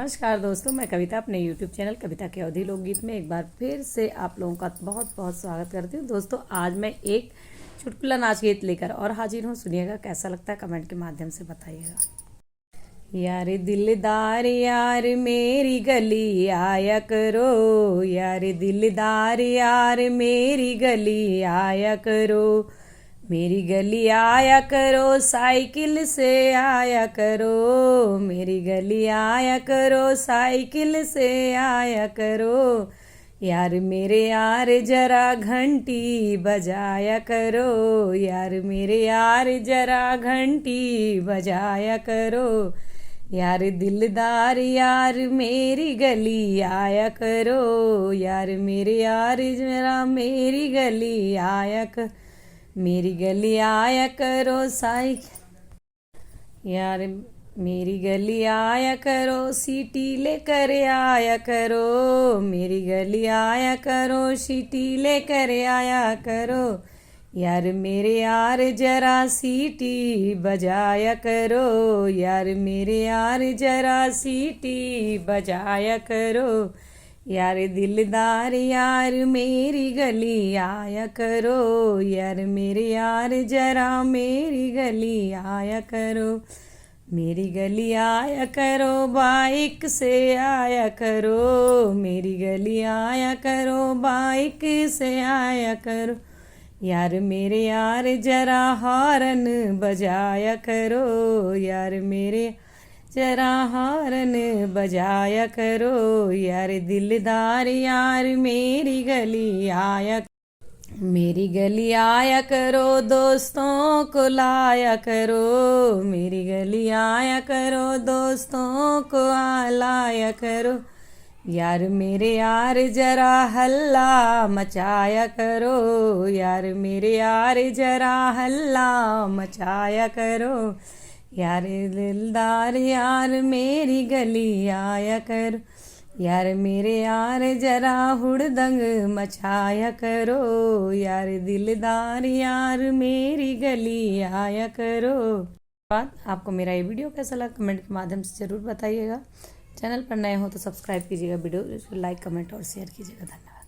नमस्कार दोस्तों, मैं कविता अपने YouTube चैनल कविता के अवधि लोकगीत में एक बार फिर से आप लोगों का बहुत बहुत स्वागत करती हूँ। दोस्तों, आज मैं एक चुटकुला नाच गीत लेकर और हाजिर हूँ। सुनिएगा, कैसा लगता है कमेंट के माध्यम से बताइएगा। यार दिलदार यार मेरी गली आया करो, यार दिलदार यार मेरी गली आया करो, मेरी गली आया करो, साइकिल से आया करो, मेरी गली आया करो, साइकिल से आया करो, यार मेरे यार जरा घंटी बजाया करो, यार मेरे यार जरा घंटी बजाया करो, यार दिलदार यार मेरी गली आया करो, यार मेरे यार जरा मेरी गली आया करो, मेरी गली आया करो साइकिल, यार मेरी गली आया करो, सीटी लेकर आया करो, मेरी गली आया करो, सीटी लेकर आया करो, यार मेरे यार जरा सीटी बजाया करो, यार मेरे यार जरा सीटी बजाया करो, यार दिलदार यार मेरी गली आया करो, यार मेरे यार जरा मेरी गली आया करो, मेरी गली आया करो, बाइक से आया करो, मेरी गली आया करो, बाइक से आया करो, यार मेरे यार जरा हॉर्न बजाया करो, यार मेरे जरा हॉर्न बजाया करो, यार दिलदार यार मेरी गली आया, मेरी गली आया करो, दोस्तों को लाया करो, मेरी गली आया करो, दोस्तों को लाया करो, यार मेरे यार जरा हल्ला मचाया करो, यार मेरे यार जरा हल्ला मचाया करो, यार दिलदार यार मेरी गली आया करो, यार मेरे यार जरा हुड़दंग मचाया करो, यार दिलदार यार मेरी गली आया करो। बात आपको मेरा ये वीडियो कैसा लगा कमेंट के माध्यम से ज़रूर बताइएगा। चैनल पर नए हो तो सब्सक्राइब कीजिएगा, वीडियो लाइक कमेंट और शेयर कीजिएगा। धन्यवाद।